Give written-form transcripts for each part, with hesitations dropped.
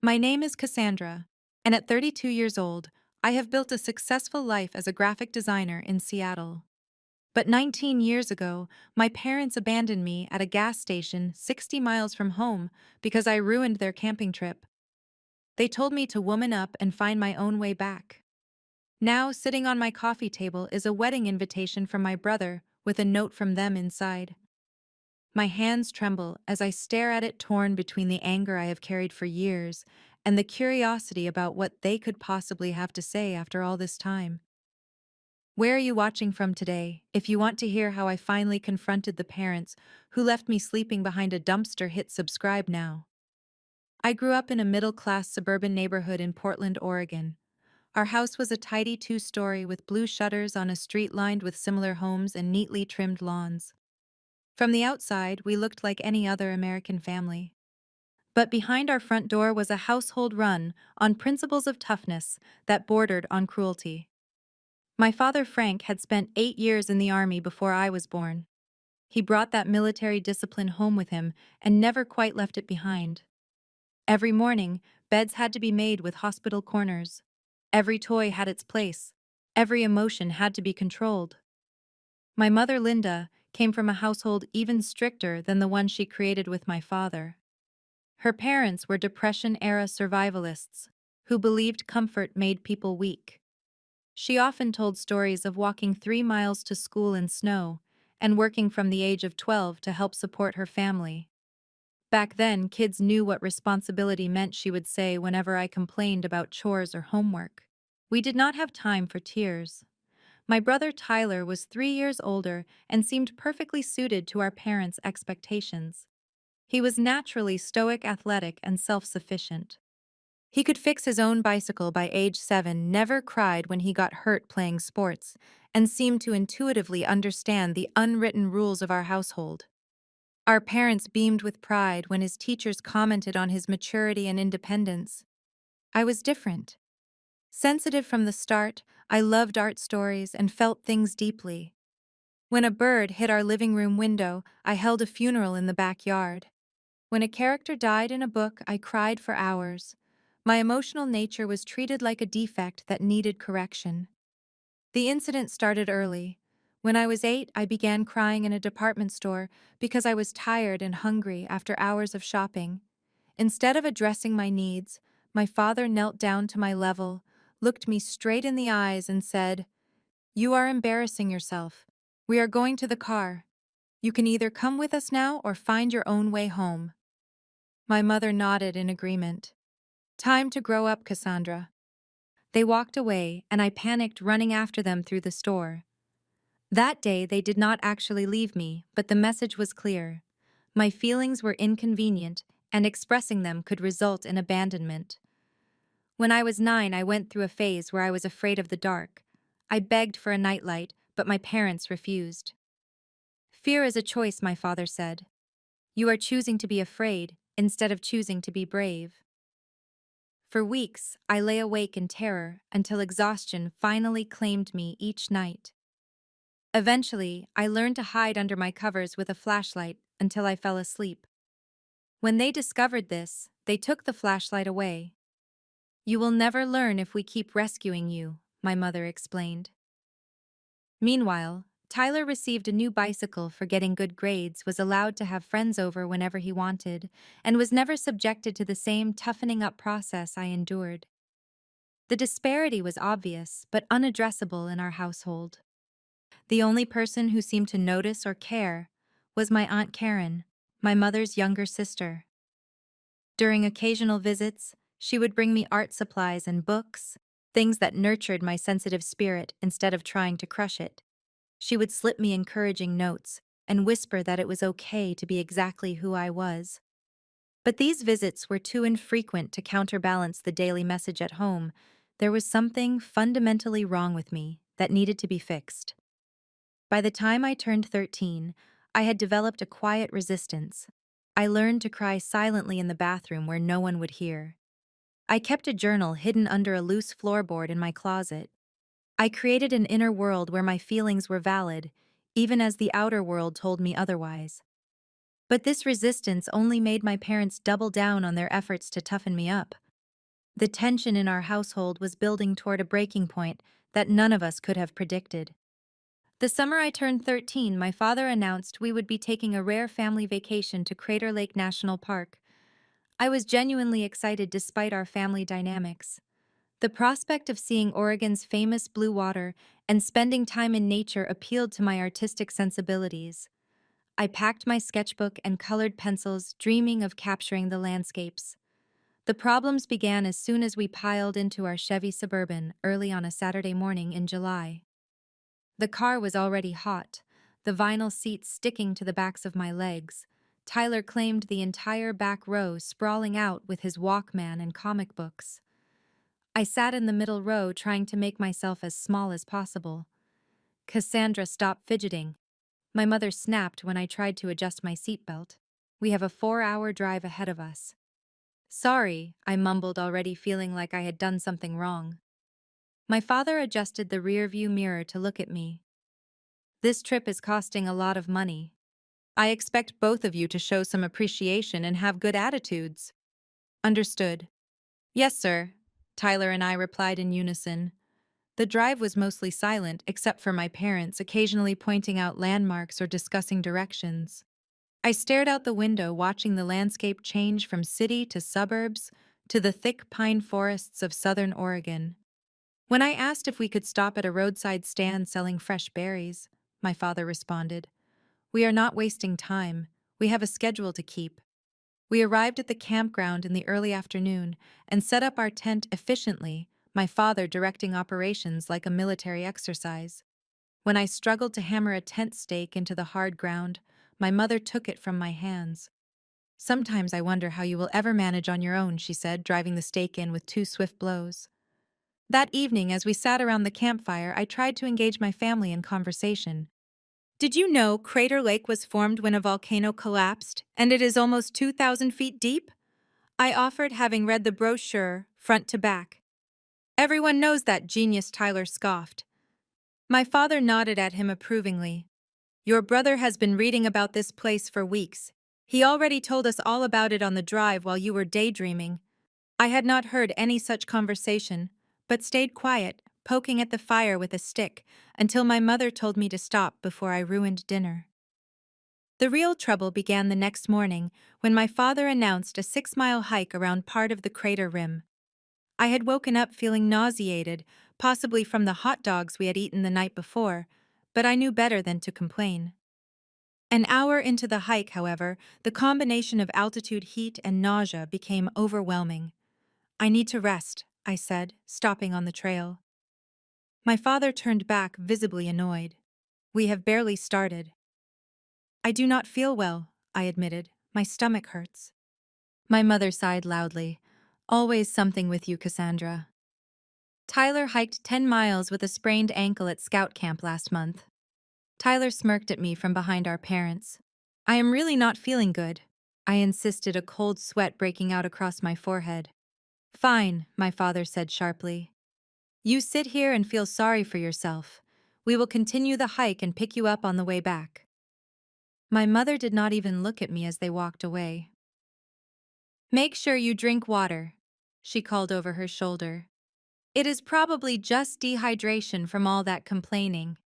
My name is Cassandra, and at 32 years old, I have built a successful life as a graphic designer in Seattle. But 19 years ago, my parents abandoned me at a gas station 60 miles from home because I ruined their camping trip. They told me to woman up and find my own way back. Now, sitting on my coffee table is a wedding invitation from my brother with a note from them inside. My hands tremble as I stare at it, torn between the anger I have carried for years and the curiosity about what they could possibly have to say after all this time. Where are you watching from today? If you want to hear how I finally confronted the parents who left me sleeping behind a dumpster, hit subscribe now. I grew up in a middle-class suburban neighborhood in Portland, Oregon. Our house was a tidy two-story with blue shutters on a street lined with similar homes and neatly trimmed lawns. From the outside, we looked like any other American family. But behind our front door was a household run on principles of toughness that bordered on cruelty. My father, Frank, had spent 8 years in the army before I was born. He brought that military discipline home with him and never quite left it behind. Every morning, beds had to be made with hospital corners. Every toy had its place. Every emotion had to be controlled. My mother, Linda, came from a household even stricter than the one she created with my father. Her parents were Depression-era survivalists who believed comfort made people weak. She often told stories of walking 3 miles to school in snow and working from the age of 12 to help support her family. Back then, kids knew what responsibility meant, she would say whenever I complained about chores or homework. We did not have time for tears. My brother Tyler was 3 years older and seemed perfectly suited to our parents' expectations. He was naturally stoic, athletic, and self-sufficient. He could fix his own bicycle by age 7, never cried when he got hurt playing sports, and seemed to intuitively understand the unwritten rules of our household. Our parents beamed with pride when his teachers commented on his maturity and independence. I was different. Sensitive from the start, I loved art stories and felt things deeply. When a bird hit our living room window, I held a funeral in the backyard. When a character died in a book, I cried for hours. My emotional nature was treated like a defect that needed correction. The incident started early. When I was 8, I began crying in a department store because I was tired and hungry after hours of shopping. Instead of addressing my needs, my father knelt down to my level, looked me straight in the eyes and said, "You are embarrassing yourself. We are going to the car. You can either come with us now or find your own way home." My mother nodded in agreement. "Time to grow up, Cassandra." They walked away, and I panicked, running after them through the store. That day, they did not actually leave me, but the message was clear. My feelings were inconvenient, and expressing them could result in abandonment. When I was 9, I went through a phase where I was afraid of the dark. I begged for a nightlight, but my parents refused. "Fear is a choice," my father said. "You are choosing to be afraid instead of choosing to be brave." For weeks, I lay awake in terror until exhaustion finally claimed me each night. Eventually, I learned to hide under my covers with a flashlight until I fell asleep. When they discovered this, they took the flashlight away. "You will never learn if we keep rescuing you," my mother explained. Meanwhile, Tyler received a new bicycle for getting good grades, was allowed to have friends over whenever he wanted, and was never subjected to the same toughening up process I endured. The disparity was obvious, but unaddressable in our household. The only person who seemed to notice or care was my Aunt Karen, my mother's younger sister. During occasional visits, she would bring me art supplies and books, things that nurtured my sensitive spirit instead of trying to crush it. She would slip me encouraging notes and whisper that it was okay to be exactly who I was. But these visits were too infrequent to counterbalance the daily message at home. There was something fundamentally wrong with me that needed to be fixed. By the time I turned 13, I had developed a quiet resistance. I learned to cry silently in the bathroom where no one would hear. I kept a journal hidden under a loose floorboard in my closet. I created an inner world where my feelings were valid, even as the outer world told me otherwise. But this resistance only made my parents double down on their efforts to toughen me up. The tension in our household was building toward a breaking point that none of us could have predicted. The summer I turned 13, my father announced we would be taking a rare family vacation to Crater Lake National Park. I was genuinely excited despite our family dynamics. The prospect of seeing Oregon's famous blue water and spending time in nature appealed to my artistic sensibilities. I packed my sketchbook and colored pencils, dreaming of capturing the landscapes. The problems began as soon as we piled into our Chevy Suburban early on a Saturday morning in July. The car was already hot, the vinyl seats sticking to the backs of my legs. Tyler claimed the entire back row, sprawling out with his Walkman and comic books. I sat in the middle row, trying to make myself as small as possible. Cassandra stopped fidgeting. My mother snapped when I tried to adjust my seatbelt. We have a 4-hour drive ahead of us. Sorry, I mumbled, already feeling like I had done something wrong. My father adjusted the rearview mirror to look at me. This trip is costing a lot of money. I expect both of you to show some appreciation and have good attitudes. Understood. Yes, sir, Tyler and I replied in unison. The drive was mostly silent, except for my parents occasionally pointing out landmarks or discussing directions. I stared out the window, watching the landscape change from city to suburbs to the thick pine forests of southern Oregon. When I asked if we could stop at a roadside stand selling fresh berries, my father responded, "We are not wasting time. We have a schedule to keep." We arrived at the campground in the early afternoon and set up our tent efficiently, my father directing operations like a military exercise. When I struggled to hammer a tent stake into the hard ground, my mother took it from my hands. "Sometimes I wonder how you will ever manage on your own," she said, driving the stake in with 2 swift blows. That evening, as we sat around the campfire, I tried to engage my family in conversation. "Did you know Crater Lake was formed when a volcano collapsed, and it is almost 2,000 feet deep?" I offered, having read the brochure front to back. "Everyone knows that," genius Tyler scoffed. My father nodded at him approvingly. "Your brother has been reading about this place for weeks. He already told us all about it on the drive while you were daydreaming." I had not heard any such conversation, but stayed quiet, poking at the fire with a stick, until my mother told me to stop before I ruined dinner. The real trouble began the next morning, when my father announced a 6-mile hike around part of the crater rim. I had woken up feeling nauseated, possibly from the hot dogs we had eaten the night before, but I knew better than to complain. An hour into the hike, however, the combination of altitude, heat, and nausea became overwhelming. "I need to rest," I said, stopping on the trail. My father turned back, visibly annoyed. "We have barely started." "I do not feel well," I admitted. "My stomach hurts." My mother sighed loudly. "Always something with you, Cassandra." Tyler hiked 10 miles with a sprained ankle at scout camp last month. Tyler smirked at me from behind our parents. "I am really not feeling good," I insisted, a cold sweat breaking out across my forehead. "Fine," my father said sharply. "You sit here and feel sorry for yourself. We will continue the hike and pick you up on the way back." My mother did not even look at me as they walked away. "Make sure you drink water," she called over her shoulder. "It is probably just dehydration from all that complaining."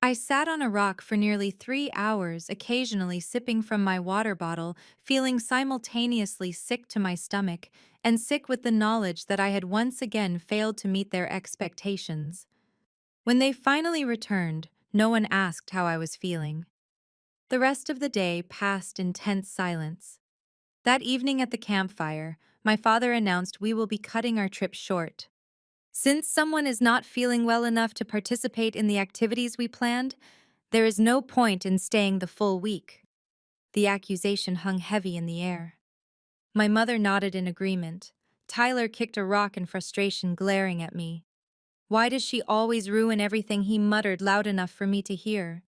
I sat on a rock for nearly 3 hours, occasionally sipping from my water bottle, feeling simultaneously sick to my stomach and sick with the knowledge that I had once again failed to meet their expectations. When they finally returned, no one asked how I was feeling. The rest of the day passed in tense silence. That evening at the campfire, my father announced we will be cutting our trip short. "Since someone is not feeling well enough to participate in the activities we planned, there is no point in staying the full week." The accusation hung heavy in the air. My mother nodded in agreement. Tyler kicked a rock in frustration, glaring at me. "Why does she always ruin everything?" he muttered, loud enough for me to hear.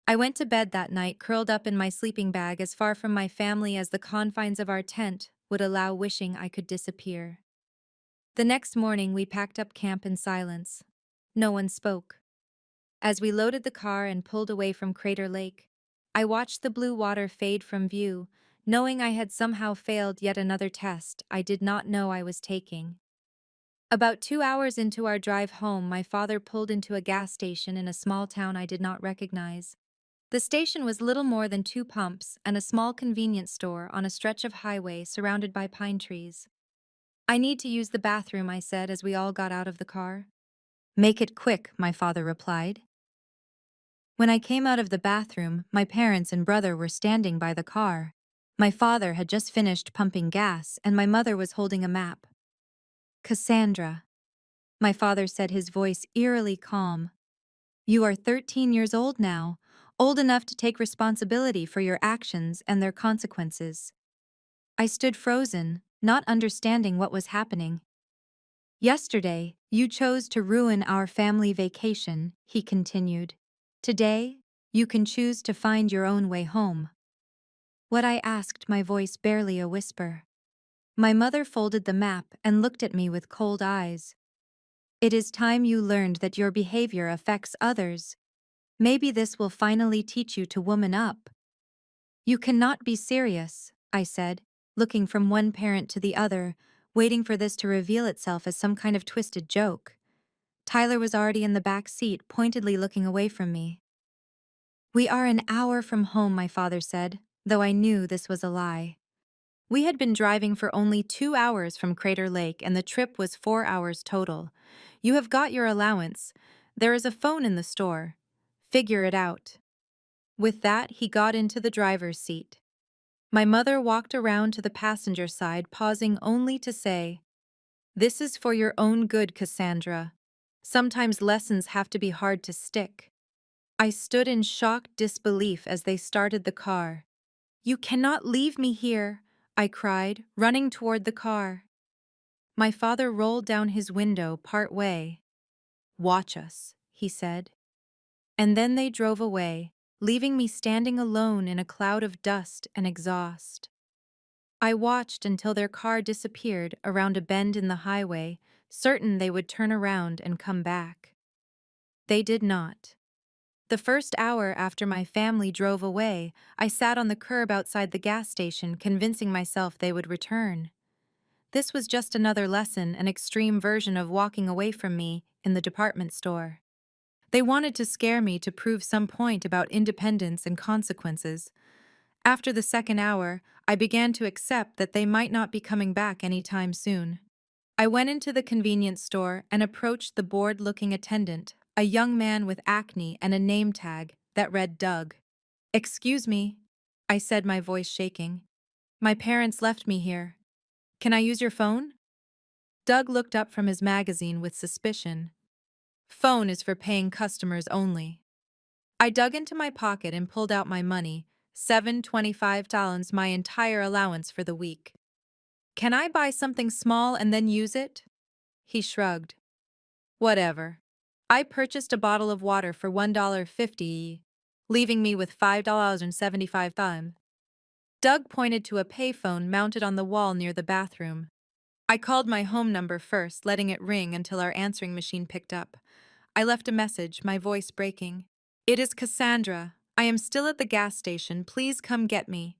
I went to bed that night, curled up in my sleeping bag, as far from my family as the confines of our tent would allow, wishing I could disappear. The next morning, we packed up camp in silence. No one spoke. As we loaded the car and pulled away from Crater Lake, I watched the blue water fade from view, knowing I had somehow failed yet another test I did not know I was taking. About 2 hours into our drive home, my father pulled into a gas station in a small town I did not recognize. The station was little more than two pumps and a small convenience store on a stretch of highway surrounded by pine trees. "I need to use the bathroom," I said as we all got out of the car. "Make it quick," my father replied. When I came out of the bathroom, my parents and brother were standing by the car. My father had just finished pumping gas, and my mother was holding a map. "Cassandra," my father said, his voice eerily calm. "You are 13 years old now, old enough to take responsibility for your actions and their consequences." I stood frozen, not understanding what was happening. "Yesterday, you chose to ruin our family vacation," he continued. "Today, you can choose to find your own way home." What I asked, my voice barely a whisper. My mother folded the map and looked at me with cold eyes. "It is time you learned that your behavior affects others. Maybe this will finally teach you to woman up." "You cannot be serious," I said, looking from one parent to the other, waiting for this to reveal itself as some kind of twisted joke. Tyler was already in the back seat, pointedly looking away from me. "We are an hour from home," my father said, though I knew this was a lie. We had been driving for only 2 hours from Crater Lake, and the trip was 4 hours total. "You have got your allowance. There is a phone in the store. Figure it out." With that, he got into the driver's seat. My mother walked around to the passenger side, pausing only to say, "This is for your own good, Cassandra. Sometimes lessons have to be hard to stick." I stood in shocked disbelief as they started the car. "You cannot leave me here," I cried, running toward the car. My father rolled down his window part way. "Watch us," he said. And then they drove away, leaving me standing alone in a cloud of dust and exhaust. I watched until their car disappeared around a bend in the highway, certain they would turn around and come back. They did not. The first hour after my family drove away, I sat on the curb outside the gas station, convincing myself they would return. This was just another lesson, an extreme version of walking away from me in the department store. They wanted to scare me to prove some point about independence and consequences. After the second hour, I began to accept that they might not be coming back anytime soon. I went into the convenience store and approached the bored-looking attendant, a young man with acne and a name tag that read Doug. "Excuse me," I said, my voice shaking. "My parents left me here. Can I use your phone?" Doug looked up from his magazine with suspicion. "Phone is for paying customers only." I dug into my pocket and pulled out my money, $7.25, my entire allowance for the week. "Can I buy something small and then use it?" He shrugged. "Whatever." I purchased a bottle of water for $1.50, leaving me with $5.75. Doug pointed to a payphone mounted on the wall near the bathroom. I called my home number first, letting it ring until our answering machine picked up. I left a message, my voice breaking. "It is Cassandra. I am still at the gas station. Please come get me."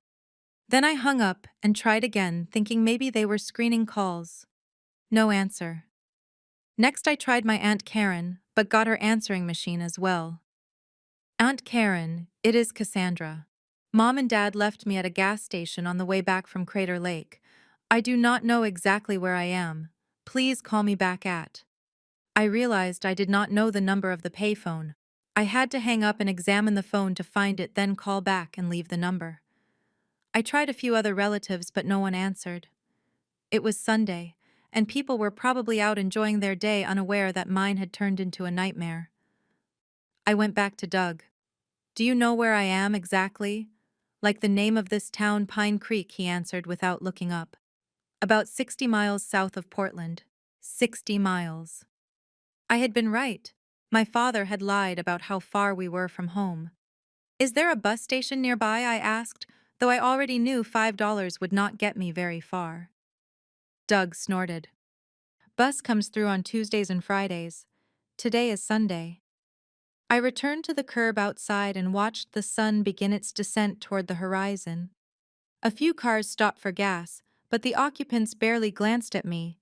Then I hung up and tried again, thinking maybe they were screening calls. No answer. Next I tried my Aunt Karen, but got her answering machine as well. "Aunt Karen, it is Cassandra. Mom and Dad left me at a gas station on the way back from Crater Lake. I do not know exactly where I am. Please call me back at." I realized I did not know the number of the payphone. I had to hang up and examine the phone to find it, then call back and leave the number. I tried a few other relatives, but no one answered. It was Sunday, and people were probably out enjoying their day, unaware that mine had turned into a nightmare. I went back to Doug. "Do you know where I am exactly?" "Like the name of this town, Pine Creek," he answered without looking up. "About 60 miles south of Portland." 60 miles. I had been right. My father had lied about how far we were from home. "Is there a bus station nearby?" I asked, though I already knew $5 would not get me very far. Doug snorted. "Bus comes through on Tuesdays and Fridays. Today is Sunday." I returned to the curb outside and watched the sun begin its descent toward the horizon. A few cars stopped for gas, but the occupants barely glanced at me.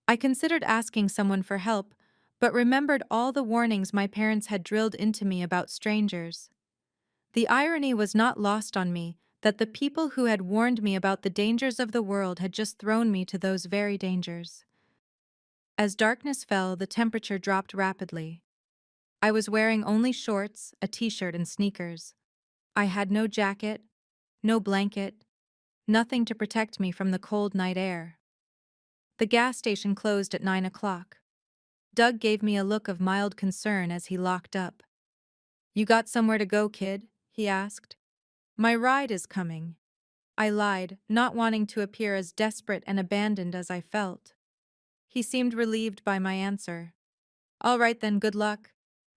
I considered asking someone for help, but remembered all the warnings my parents had drilled into me about strangers. The irony was not lost on me that the people who had warned me about the dangers of the world had just thrown me to those very dangers. As darkness fell, the temperature dropped rapidly. I was wearing only shorts, a t-shirt, and sneakers. I had no jacket, no blanket, nothing to protect me from the cold night air. The gas station closed at 9 o'clock. Doug gave me a look of mild concern as he locked up. "You got somewhere to go, kid?" he asked. "My ride is coming." I lied, not wanting to appear as desperate and abandoned as I felt. He seemed relieved by my answer. "All right then, good luck."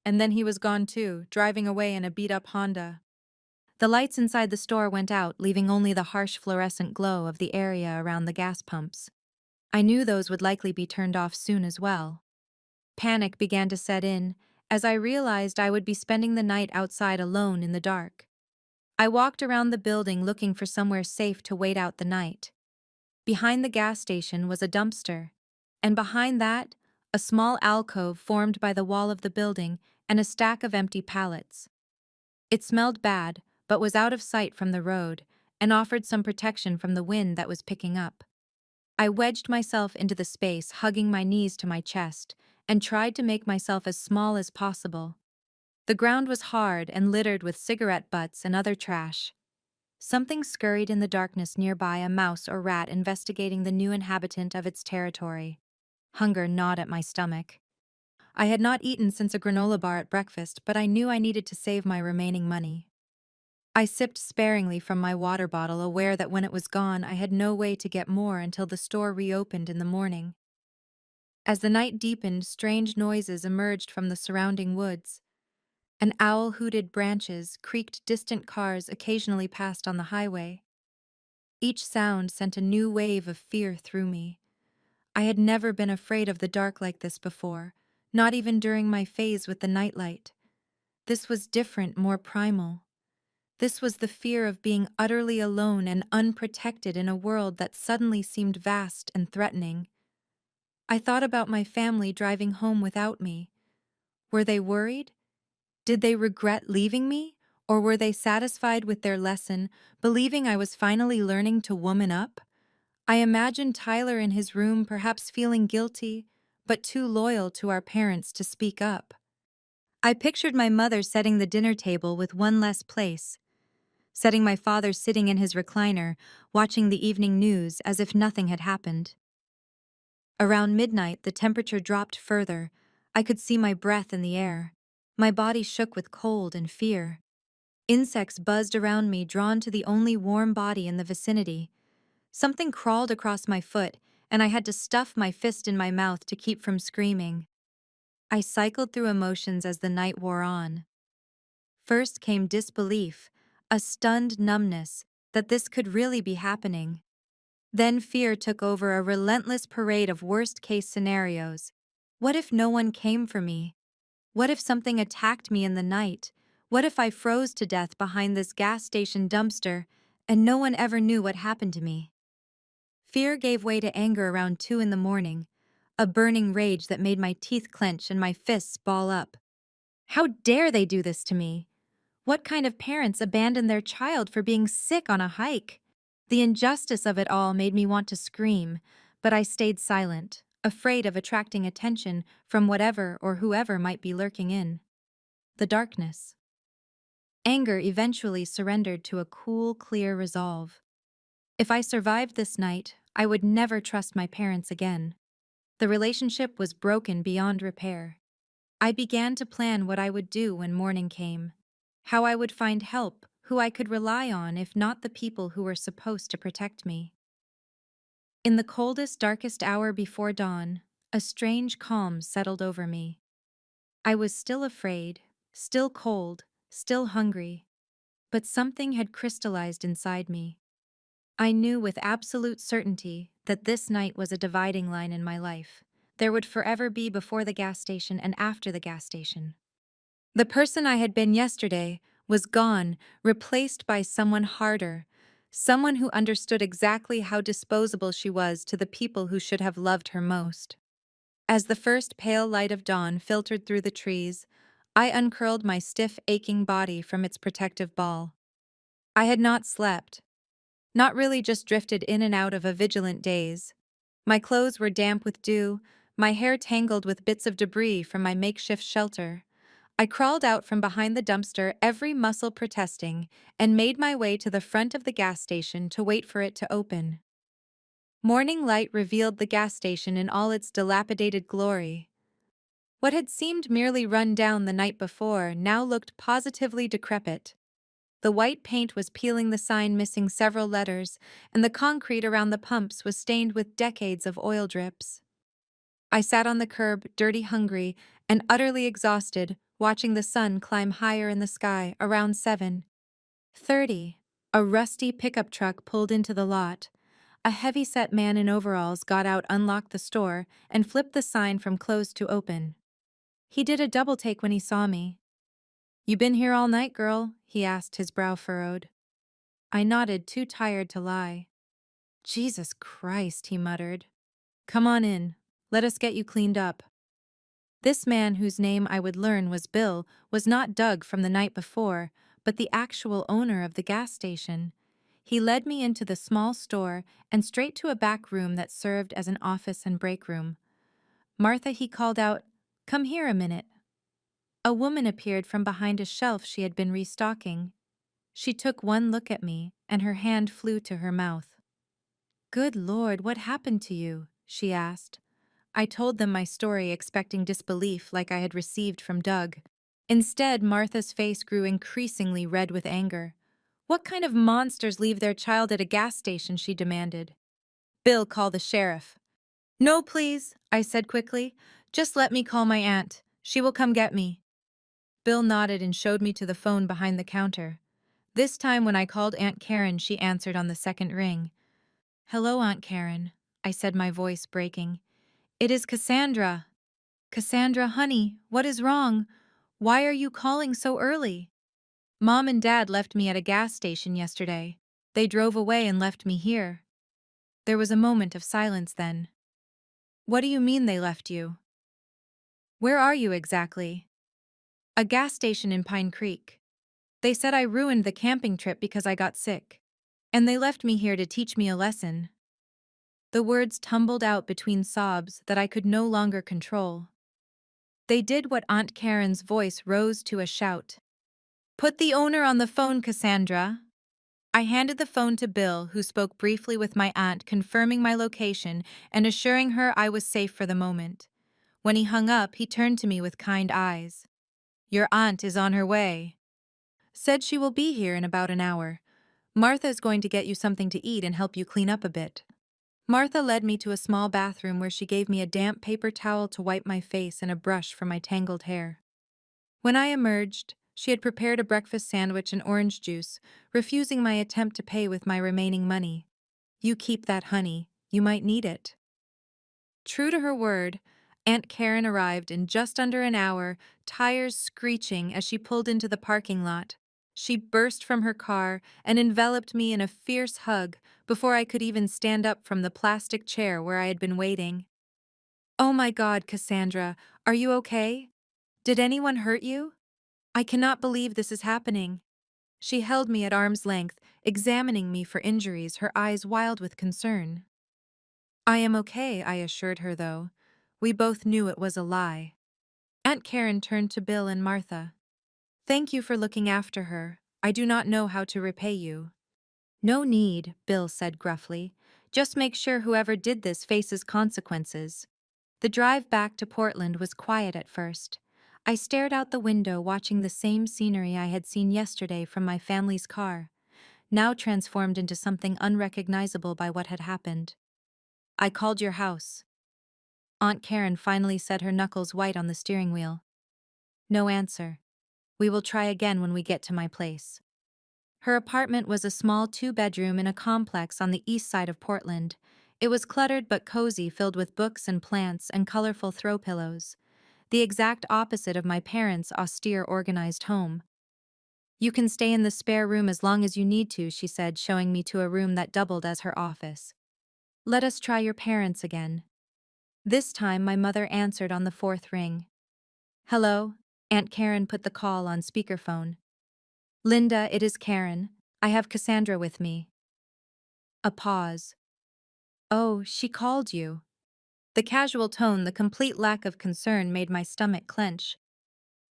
And then he was gone too, driving away in a beat-up Honda. The lights inside the store went out, leaving only the harsh fluorescent glow of the area around the gas pumps. I knew those would likely be turned off soon as well. Panic began to set in, as I realized I would be spending the night outside alone in the dark. I walked around the building looking for somewhere safe to wait out the night. Behind the gas station was a dumpster, and behind that, a small alcove formed by the wall of the building and a stack of empty pallets. It smelled bad, but was out of sight from the road, and offered some protection from the wind that was picking up. I wedged myself into the space, hugging my knees to my chest, and tried to make myself as small as possible. The ground was hard and littered with cigarette butts and other trash. Something scurried in the darkness nearby, a mouse or rat investigating the new inhabitant of its territory. Hunger gnawed at my stomach. I had not eaten since a granola bar at breakfast, but I knew I needed to save my remaining money. I sipped sparingly from my water bottle, aware that when it was gone, I had no way to get more until the store reopened in the morning. As the night deepened, strange noises emerged from the surrounding woods. An owl hooted branches, creaked distant cars occasionally passed on the highway. Each sound sent a new wave of fear through me. I had never been afraid of the dark like this before, not even during my phase with the nightlight. This was different, more primal. This was the fear of being utterly alone and unprotected in a world that suddenly seemed vast and threatening. I thought about my family driving home without me. Were they worried? Did they regret leaving me? Or were they satisfied with their lesson, believing I was finally learning to woman up? I imagined Tyler in his room, perhaps feeling guilty, but too loyal to our parents to speak up. I pictured my mother setting the dinner table with one less place, setting my father sitting in his recliner, watching the evening news as if nothing had happened. Around midnight, the temperature dropped further. I could see my breath in the air. My body shook with cold and fear. Insects buzzed around me, drawn to the only warm body in the vicinity. Something crawled across my foot, and I had to stuff my fist in my mouth to keep from screaming. I cycled through emotions as the night wore on. First came disbelief, a stunned numbness that this could really be happening. Then fear took over, a relentless parade of worst-case scenarios. What if no one came for me? What if something attacked me in the night? What if I froze to death behind this gas station dumpster and no one ever knew what happened to me? Fear gave way to anger around 2 in the morning, a burning rage that made my teeth clench and my fists ball up. How dare they do this to me? What kind of parents abandon their child for being sick on a hike? The injustice of it all made me want to scream, but I stayed silent, afraid of attracting attention from whatever or whoever might be lurking in the darkness. Anger eventually surrendered to a cool, clear resolve. If I survived this night, I would never trust my parents again. The relationship was broken beyond repair. I began to plan what I would do when morning came, how I would find help, who I could rely on if not the people who were supposed to protect me. In the coldest, darkest hour before dawn, a strange calm settled over me. I was still afraid, still cold, still hungry, but something had crystallized inside me. I knew with absolute certainty that this night was a dividing line in my life. There would forever be before the gas station and after the gas station. The person I had been yesterday was gone, replaced by someone harder, someone who understood exactly how disposable she was to the people who should have loved her most. As the first pale light of dawn filtered through the trees, I uncurled my stiff, aching body from its protective ball. I had not slept. Not really, just drifted in and out of a vigilant daze. My clothes were damp with dew, my hair tangled with bits of debris from my makeshift shelter. I crawled out from behind the dumpster, every muscle protesting, and made my way to the front of the gas station to wait for it to open. Morning light revealed the gas station in all its dilapidated glory. What had seemed merely run down the night before now looked positively decrepit. The white paint was peeling, the sign missing several letters, and the concrete around the pumps was stained with decades of oil drips. I sat on the curb, dirty, hungry, and utterly exhausted, watching the sun climb higher in the sky around 7:30. A rusty pickup truck pulled into the lot. A heavy-set man in overalls got out, unlocked the store, and flipped the sign from closed to open. He did a double take when he saw me. "You been here all night, girl?" he asked, his brow furrowed. I nodded, too tired to lie. "Jesus Christ," he muttered. "Come on in. Let us get you cleaned up." This man, whose name I would learn was Bill, was not Doug from the night before, but the actual owner of the gas station. He led me into the small store and straight to a back room that served as an office and break room. "Martha," he called out, "come here a minute." A woman appeared from behind a shelf she had been restocking. She took one look at me, and her hand flew to her mouth. "Good Lord, what happened to you?" she asked. I told them my story, expecting disbelief like I had received from Doug. Instead, Martha's face grew increasingly red with anger. "What kind of monsters leave their child at a gas station?" she demanded. "Bill, call the sheriff." "No, please," I said quickly. "Just let me call my aunt. She will come get me." Bill nodded and showed me to the phone behind the counter. This time when I called Aunt Karen, she answered on the second ring. "Hello, Aunt Karen," I said, my voice breaking. "It is Cassandra." "Cassandra, honey, what is wrong? Why are you calling so early?" "Mom and Dad left me at a gas station yesterday. They drove away and left me here." There was a moment of silence then. "What do you mean they left you? Where are you exactly?" "A gas station in Pine Creek. They said I ruined the camping trip because I got sick. And they left me here to teach me a lesson." The words tumbled out between sobs that I could no longer control. They did what Aunt Karen's voice rose to a shout. "Put the owner on the phone, Cassandra." I handed the phone to Bill, who spoke briefly with my aunt, confirming my location and assuring her I was safe for the moment. When he hung up, he turned to me with kind eyes. "Your aunt is on her way. Said she will be here in about an hour. Martha is going to get you something to eat and help you clean up a bit." Martha led me to a small bathroom where she gave me a damp paper towel to wipe my face and a brush for my tangled hair. When I emerged, she had prepared a breakfast sandwich and orange juice, refusing my attempt to pay with my remaining money. "You keep that, honey. You might need it." True to her word, Aunt Karen arrived in just under an hour, tires screeching as she pulled into the parking lot. She burst from her car and enveloped me in a fierce hug before I could even stand up from the plastic chair where I had been waiting. "Oh my God, Cassandra, are you okay? Did anyone hurt you? I cannot believe this is happening." She held me at arm's length, examining me for injuries, her eyes wild with concern. "I am okay," I assured her, though. We both knew it was a lie. Aunt Karen turned to Bill and Martha. "Thank you for looking after her. I do not know how to repay you." "No need," Bill said gruffly. "Just make sure whoever did this faces consequences." The drive back to Portland was quiet at first. I stared out the window, watching the same scenery I had seen yesterday from my family's car, now transformed into something unrecognizable by what had happened. "I called your house." Aunt Karen finally said, her knuckles white on the steering wheel. No answer. "We will try again when we get to my place." Her apartment was a small 2-bedroom in a complex on the east side of Portland. It was cluttered but cozy, filled with books and plants and colorful throw pillows. The exact opposite of my parents' austere, organized home. You can stay in the spare room as long as you need to, she said, showing me to a room that doubled as her office. Let us try your parents again. This time my mother answered on the fourth ring. Hello? Aunt Karen put the call on speakerphone. Linda, it is Karen. I have Cassandra with me. A pause. Oh, she called you. The casual tone, the complete lack of concern made my stomach clench.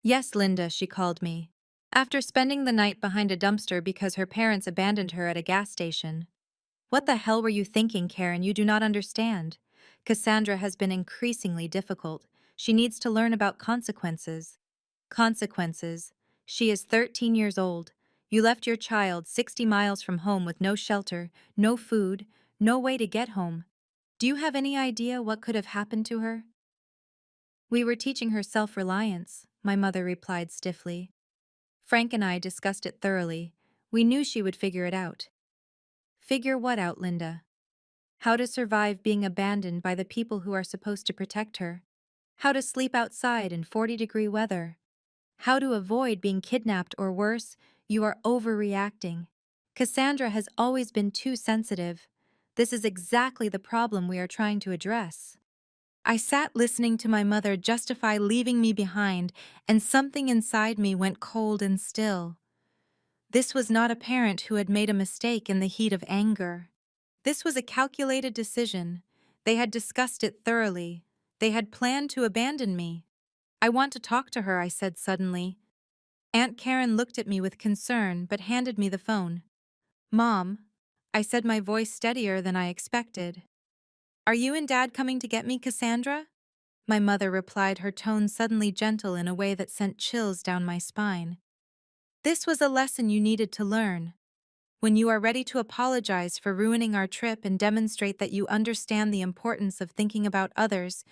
Yes, Linda, she called me. After spending the night behind a dumpster because her parents abandoned her at a gas station. What the hell were you thinking, Karen? You do not understand. Cassandra has been increasingly difficult. She needs to learn about consequences. Consequences. She is 13 years old. You left your child 60 miles from home with no shelter, no food, no way to get home. Do you have any idea what could have happened to her? We were teaching her self-reliance, my mother replied stiffly. Frank and I discussed it thoroughly. We knew she would figure it out. Figure what out, Linda? How to survive being abandoned by the people who are supposed to protect her. How to sleep outside in 40-degree weather. How to avoid being kidnapped or worse. You are overreacting. Cassandra has always been too sensitive. This is exactly the problem we are trying to address. I sat listening to my mother justify leaving me behind, and something inside me went cold and still. This was not a parent who had made a mistake in the heat of anger. This was a calculated decision. They had discussed it thoroughly. They had planned to abandon me. I want to talk to her, I said suddenly. Aunt Karen looked at me with concern but handed me the phone. Mom, I said, my voice steadier than I expected. Are you and Dad coming to get me, Cassandra? My mother replied, her tone suddenly gentle in a way that sent chills down my spine. This was a lesson you needed to learn. When you are ready to apologize for ruining our trip and demonstrate that you understand the importance of thinking about others,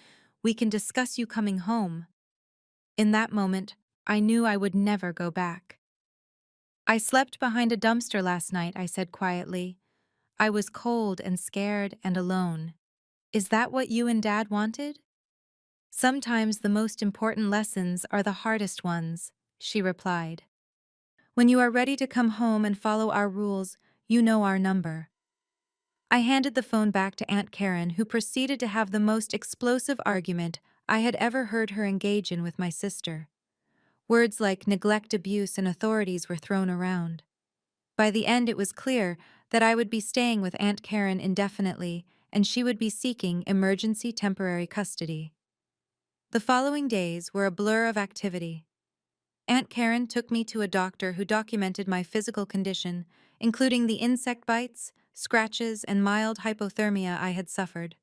we can discuss you coming home. In that moment, I knew I would never go back. I slept behind a dumpster last night, I said quietly. I was cold and scared and alone. Is that what you and Dad wanted? Sometimes the most important lessons are the hardest ones, she replied. When you are ready to come home and follow our rules, you know our number. I handed the phone back to Aunt Karen, who proceeded to have the most explosive argument I had ever heard her engage in with my sister. Words like neglect, abuse, and authorities were thrown around. By the end, it was clear that I would be staying with Aunt Karen indefinitely, and she would be seeking emergency temporary custody. The following days were a blur of activity. Aunt Karen took me to a doctor who documented my physical condition, including the insect bites, scratches, and mild hypothermia I had suffered.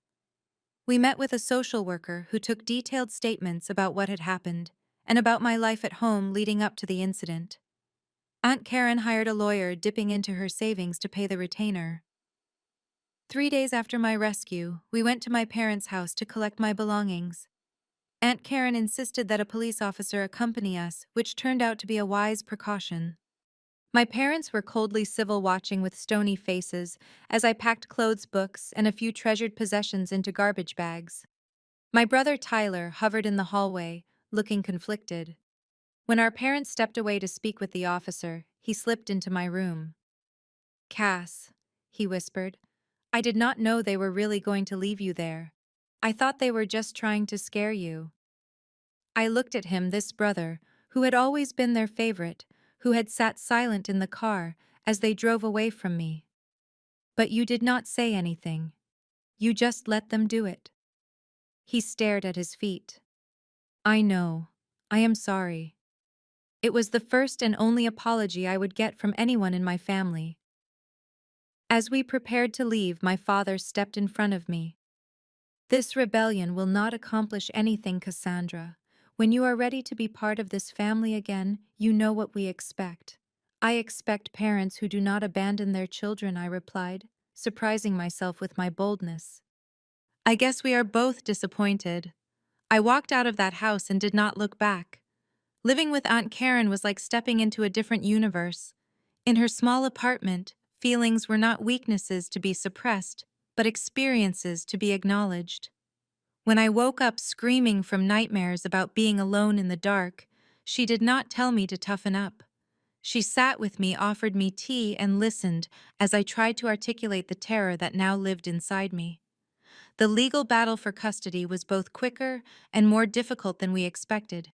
We met with a social worker who took detailed statements about what had happened and about my life at home leading up to the incident. Aunt Karen hired a lawyer, dipping into her savings to pay the retainer. 3 days after my rescue, we went to my parents' house to collect my belongings. Aunt Karen insisted that a police officer accompany us, which turned out to be a wise precaution. My parents were coldly civil, watching with stony faces as I packed clothes, books, and a few treasured possessions into garbage bags. My brother Tyler hovered in the hallway, looking conflicted. When our parents stepped away to speak with the officer, he slipped into my room. Cass, he whispered, I did not know they were really going to leave you there. I thought they were just trying to scare you. I looked at him, this brother, who had always been their favorite, who had sat silent in the car as they drove away from me. But you did not say anything. You just let them do it. He stared at his feet. I know. I am sorry. It was the first and only apology I would get from anyone in my family. As we prepared to leave, my father stepped in front of me. This rebellion will not accomplish anything, Cassandra. When you are ready to be part of this family again, you know what we expect. I expect parents who do not abandon their children, I replied, surprising myself with my boldness. I guess we are both disappointed. I walked out of that house and did not look back. Living with Aunt Karen was like stepping into a different universe. In her small apartment, feelings were not weaknesses to be suppressed, but experiences to be acknowledged. When I woke up screaming from nightmares about being alone in the dark, she did not tell me to toughen up. She sat with me, offered me tea, and listened as I tried to articulate the terror that now lived inside me. The legal battle for custody was both quicker and more difficult than we expected.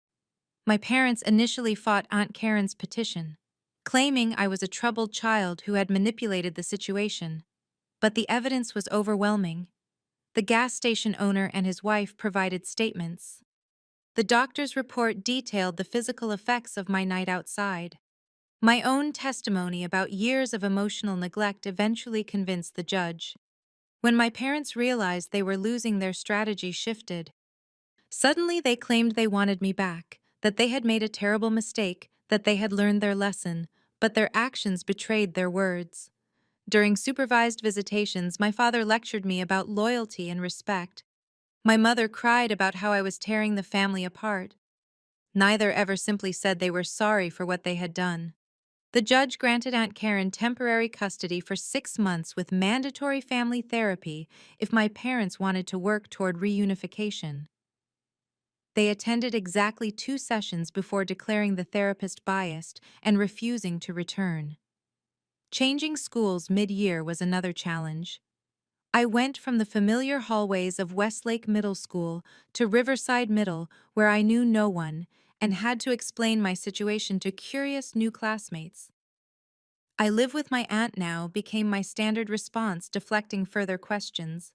My parents initially fought Aunt Karen's petition, claiming I was a troubled child who had manipulated the situation. But the evidence was overwhelming. The gas station owner and his wife provided statements. The doctor's report detailed the physical effects of my night outside. My own testimony about years of emotional neglect eventually convinced the judge. When my parents realized they were losing, their strategy shifted. Suddenly, they claimed they wanted me back, that they had made a terrible mistake, that they had learned their lesson, but their actions betrayed their words. During supervised visitations, my father lectured me about loyalty and respect. My mother cried about how I was tearing the family apart. Neither ever simply said they were sorry for what they had done. The judge granted Aunt Karen temporary custody for 6 months with mandatory family therapy if my parents wanted to work toward reunification. They attended exactly 2 sessions before declaring the therapist biased and refusing to return. Changing schools mid-year was another challenge. I went from the familiar hallways of Westlake Middle School to Riverside Middle, where I knew no one, and had to explain my situation to curious new classmates. "I live with my aunt now" became my standard response, deflecting further questions.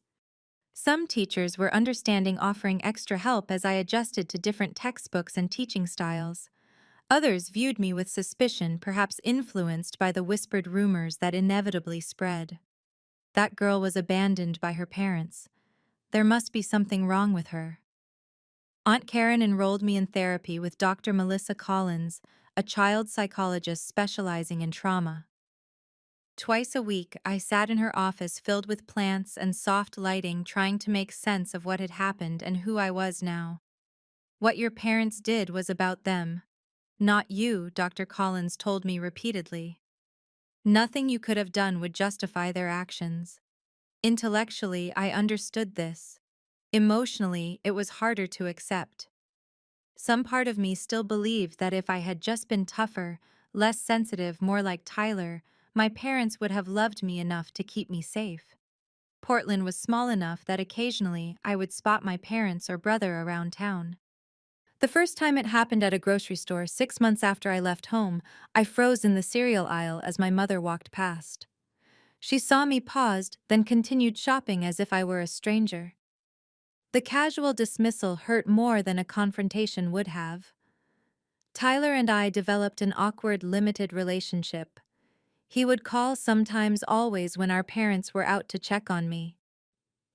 Some teachers were understanding, offering extra help as I adjusted to different textbooks and teaching styles. Others viewed me with suspicion, perhaps influenced by the whispered rumors that inevitably spread. That girl was abandoned by her parents. There must be something wrong with her. Aunt Karen enrolled me in therapy with Dr. Melissa Collins, a child psychologist specializing in trauma. Twice a week, I sat in her office filled with plants and soft lighting, trying to make sense of what had happened and who I was now. "What your parents did was about them, not you," Dr. Collins told me repeatedly. "Nothing you could have done would justify their actions." Intellectually, I understood this. Emotionally, it was harder to accept. Some part of me still believed that if I had just been tougher, less sensitive, more like Tyler, my parents would have loved me enough to keep me safe. Portland was small enough that occasionally I would spot my parents or brother around town. The first time it happened at a grocery store 6 months after I left home, I froze in the cereal aisle as my mother walked past. She saw me, paused, then continued shopping as if I were a stranger. The casual dismissal hurt more than a confrontation would have. Tyler and I developed an awkward, limited relationship. He would call, sometimes always, when our parents were out to check on me.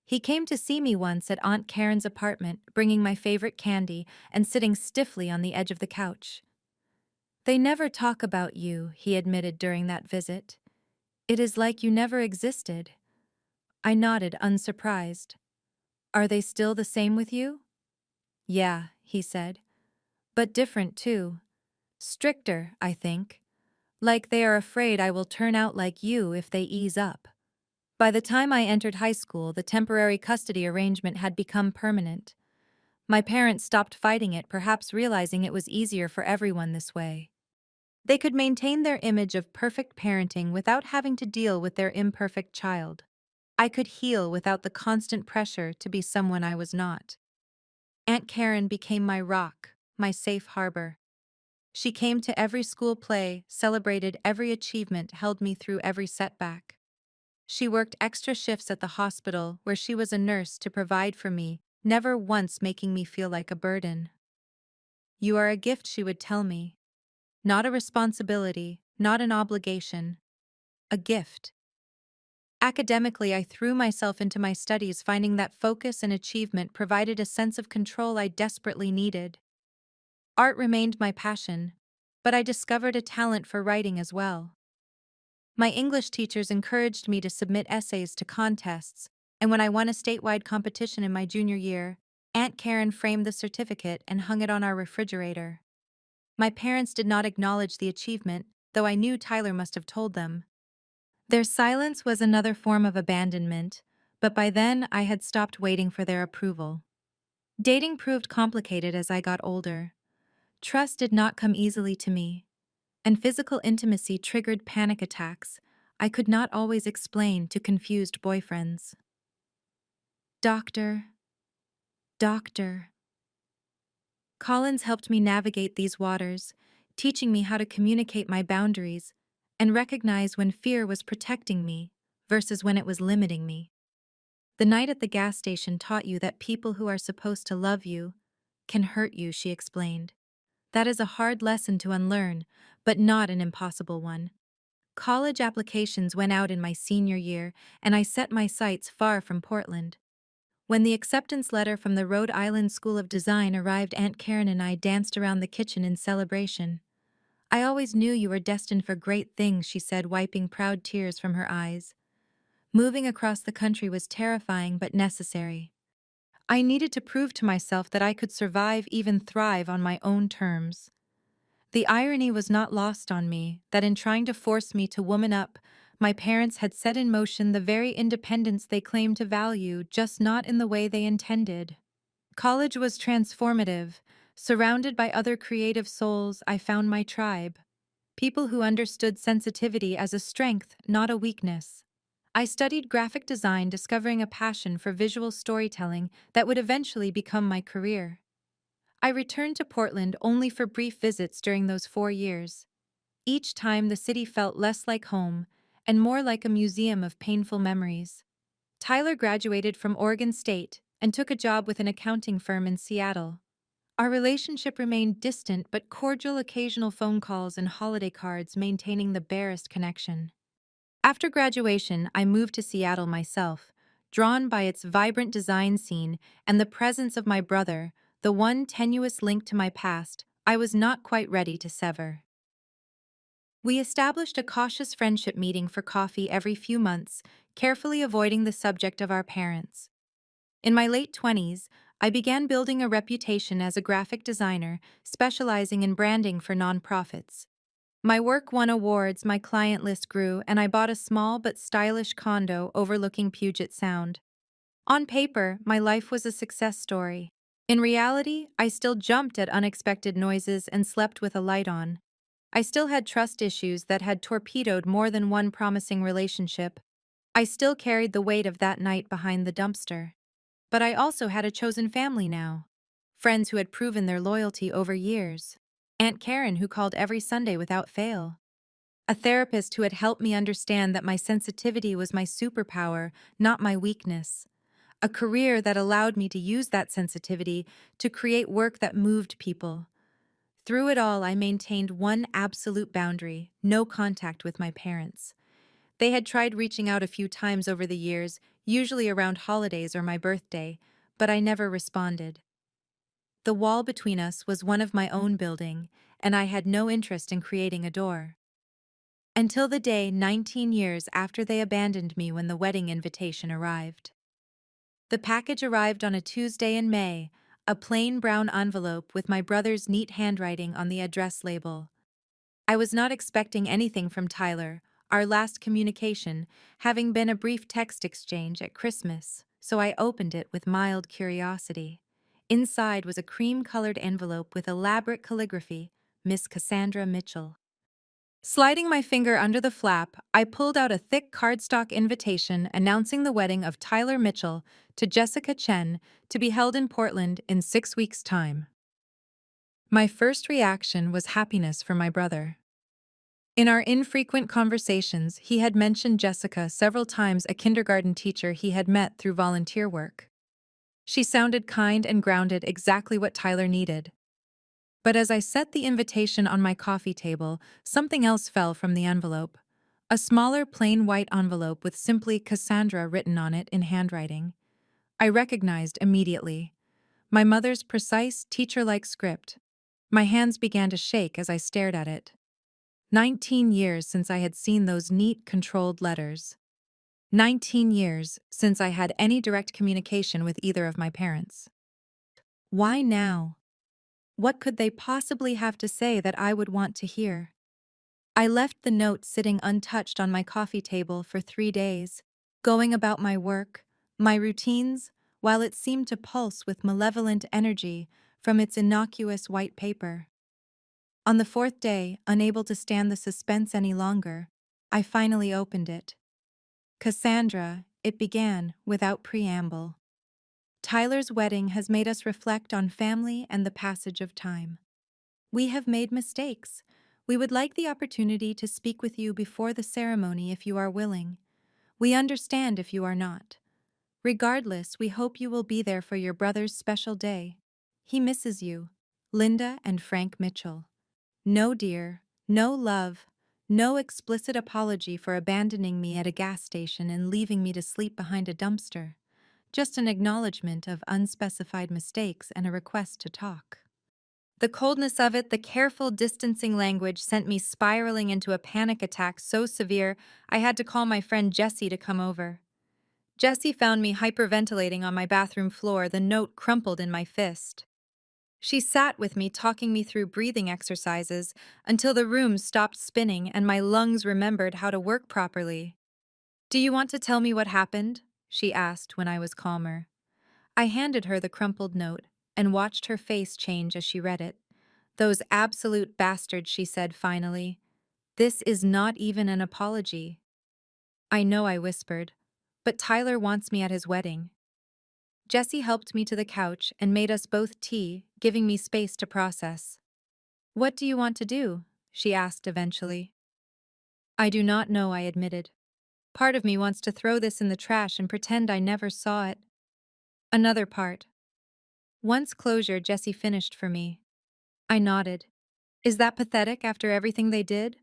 He came to see me once at Aunt Karen's apartment, bringing my favorite candy and sitting stiffly on the edge of the couch. "They never talk about you," he admitted during that visit. "It is like you never existed." I nodded, unsurprised. "Are they still the same with you?" "Yeah," he said. "But different, too. Stricter, I think. Like they are afraid I will turn out like you if they ease up." By the time I entered high school, the temporary custody arrangement had become permanent. My parents stopped fighting it, perhaps realizing it was easier for everyone this way. They could maintain their image of perfect parenting without having to deal with their imperfect child. I could heal without the constant pressure to be someone I was not. Aunt Karen became my rock, my safe harbor. She came to every school play, celebrated every achievement, held me through every setback. She worked extra shifts at the hospital, where she was a nurse, to provide for me, never once making me feel like a burden. "You are a gift," she would tell me. "Not a responsibility, not an obligation. A gift." Academically, I threw myself into my studies, finding that focus and achievement provided a sense of control I desperately needed. Art remained my passion, but I discovered a talent for writing as well. My English teachers encouraged me to submit essays to contests, and when I won a statewide competition in my junior year, Aunt Karen framed the certificate and hung it on our refrigerator. My parents did not acknowledge the achievement, though I knew Tyler must have told them. Their silence was another form of abandonment, but by then I had stopped waiting for their approval. Dating proved complicated as I got older. Trust did not come easily to me. and physical intimacy triggered panic attacks I could not always explain to confused boyfriends. Doctor, doctor. Collins helped me navigate these waters, teaching me how to communicate my boundaries and recognize when fear was protecting me versus when it was limiting me. The night at the gas station taught you that people who are supposed to love you can hurt you, she explained. That is a hard lesson to unlearn, but not an impossible one. College applications went out in my senior year, and I set my sights far from Portland. When the acceptance letter from the Rhode Island School of Design arrived, Aunt Karen and I danced around the kitchen in celebration. I always knew you were destined for great things, she said, wiping proud tears from her eyes. Moving across the country was terrifying but necessary. I needed to prove to myself that I could survive, even thrive, on my own terms. The irony was not lost on me that in trying to force me to woman up, my parents had set in motion the very independence they claimed to value, just not in the way they intended. College was transformative. Surrounded by other creative souls, I found my tribe. People who understood sensitivity as a strength, not a weakness. I studied graphic design, discovering a passion for visual storytelling that would eventually become my career. I returned to Portland only for brief visits during those 4 years. Each time the city felt less like home and more like a museum of painful memories. Tyler graduated from Oregon State and took a job with an accounting firm in Seattle. Our relationship remained distant but cordial, occasional phone calls and holiday cards maintaining the barest connection. After graduation, I moved to Seattle myself, drawn by its vibrant design scene and the presence of my brother, the one tenuous link to my past I was not quite ready to sever. We established a cautious friendship, meeting for coffee every few months, carefully avoiding the subject of our parents. In my late 20s, I began building a reputation as a graphic designer, specializing in branding for nonprofits. My work won awards, my client list grew, and I bought a small but stylish condo overlooking Puget Sound. On paper, my life was a success story. In reality, I still jumped at unexpected noises and slept with a light on. I still had trust issues that had torpedoed more than one promising relationship. I still carried the weight of that night behind the dumpster. But I also had a chosen family now. Friends who had proven their loyalty over years. Aunt Karen, who called every Sunday without fail. A therapist who had helped me understand that my sensitivity was my superpower, not my weakness. A career that allowed me to use that sensitivity to create work that moved people. Through it all, I maintained one absolute boundary: no contact with my parents. They had tried reaching out a few times over the years, usually around holidays or my birthday, but I never responded. The wall between us was one of my own building, and I had no interest in creating a door. Until the day 19 years after they abandoned me, when the wedding invitation arrived. The package arrived on a Tuesday in May, a plain brown envelope with my brother's neat handwriting on the address label. I was not expecting anything from Tyler, our last communication having been a brief text exchange at Christmas, so I opened it with mild curiosity. Inside was a cream-colored envelope with elaborate calligraphy, Miss Cassandra Mitchell. Sliding my finger under the flap, I pulled out a thick cardstock invitation announcing the wedding of Tyler Mitchell to Jessica Chen, to be held in Portland in 6 weeks' time. My first reaction was happiness for my brother. In our infrequent conversations, he had mentioned Jessica several times, a kindergarten teacher he had met through volunteer work. She sounded kind and grounded, exactly what Tyler needed. But as I set the invitation on my coffee table, something else fell from the envelope. A smaller, plain white envelope with simply Cassandra written on it in handwriting. I recognized immediately. My mother's precise, teacher-like script. My hands began to shake as I stared at it. 19 years since I had seen those neat, controlled letters. 19 years since I had any direct communication with either of my parents. Why now? What could they possibly have to say that I would want to hear? I left the note sitting untouched on my coffee table for 3 days, going about my work, my routines, while it seemed to pulse with malevolent energy from its innocuous white paper. On the fourth day, unable to stand the suspense any longer, I finally opened it. Cassandra, it began without preamble. Tyler's wedding has made us reflect on family and the passage of time. We have made mistakes. We would like the opportunity to speak with you before the ceremony if you are willing. We understand if you are not. Regardless, we hope you will be there for your brother's special day. He misses you. Linda and Frank Mitchell. No dear, no love, no explicit apology for abandoning me at a gas station and leaving me to sleep behind a dumpster. Just an acknowledgement of unspecified mistakes and a request to talk. The coldness of it, the careful distancing language sent me spiraling into a panic attack so severe I had to call my friend Jessie to come over. Jessie found me hyperventilating on my bathroom floor, the note crumpled in my fist. She sat with me, talking me through breathing exercises until the room stopped spinning and my lungs remembered how to work properly. "Do you want to tell me what happened?" she asked when I was calmer. I handed her the crumpled note and watched her face change as she read it. "Those absolute bastards," she said finally. "This is not even an apology." "I know," I whispered, "but Tyler wants me at his wedding." Jessie helped me to the couch and made us both tea, giving me space to process. "What do you want to do?" she asked eventually. "I do not know," I admitted. "Part of me wants to throw this in the trash and pretend I never saw it. Another part wants closure," Jessie finished for me. I nodded. "Is that pathetic after everything they did?"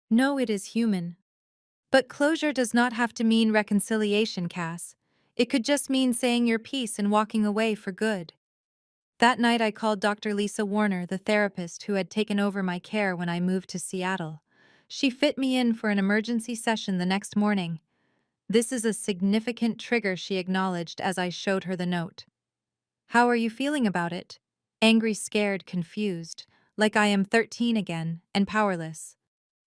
"No, it is human. But closure does not have to mean reconciliation, Cass. It could just mean saying your piece and walking away for good." That night I called Dr. Lisa Warner, the therapist who had taken over my care when I moved to Seattle. She fit me in for an emergency session the next morning. "This is a significant trigger," she acknowledged as I showed her the note. "How are you feeling about it?" "Angry, scared, confused, like I am 13 again, and powerless."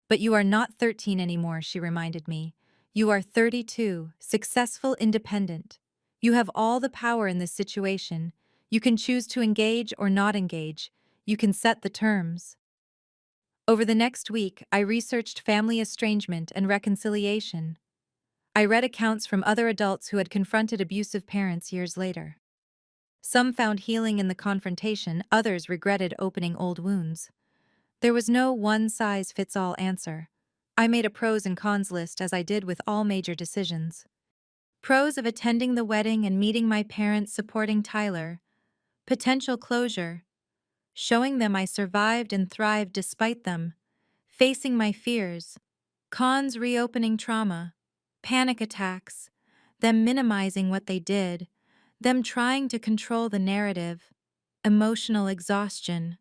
"But you are not 13 anymore," she reminded me. "You are 32, successful, independent. You have all the power in this situation. You can choose to engage or not engage. You can set the terms." Over the next week, I researched family estrangement and reconciliation. I read accounts from other adults who had confronted abusive parents years later. Some found healing in the confrontation, others regretted opening old wounds. There was no one-size-fits-all answer. I made a pros and cons list as I did with all major decisions. Pros of attending the wedding and meeting my parents, supporting Tyler. Potential closure. Showing them I survived and thrived despite them. Facing my fears. Cons: reopening trauma. Panic attacks. Them minimizing what they did. Them trying to control the narrative. Emotional exhaustion.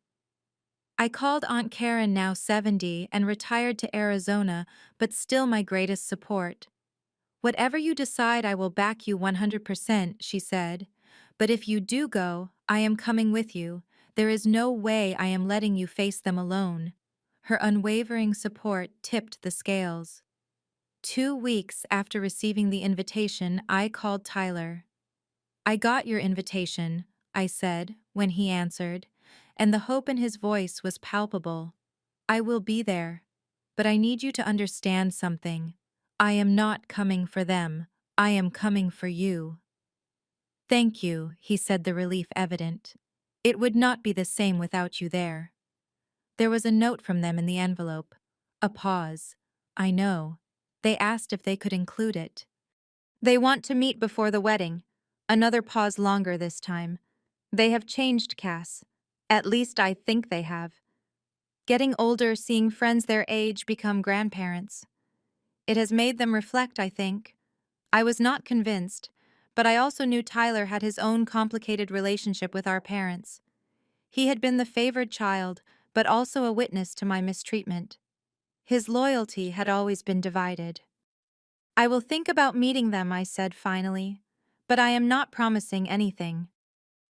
I called Aunt Karen, now 70, and retired to Arizona, but still my greatest support. "Whatever you decide, I will back you 100%, she said. "But if you do go, I am coming with you. There is no way I am letting you face them alone." Her unwavering support tipped the scales. 2 weeks after receiving the invitation, I called Tyler. "I got your invitation," I said, when he answered, and the hope in his voice was palpable. "I will be there. But I need you to understand something. I am not coming for them. I am coming for you." "Thank you," he said, the relief evident. "It would not be the same without you there." There was a note from them in the envelope. A pause. "I know. They asked if they could include it. They want to meet before the wedding." Another pause, longer this time. "They have changed, Cass. At least I think they have. Getting older, seeing friends their age become grandparents. It has made them reflect, I think." I was not convinced, but I also knew Tyler had his own complicated relationship with our parents. He had been the favored child, but also a witness to my mistreatment. His loyalty had always been divided. "I will think about meeting them," I said finally, "but I am not promising anything."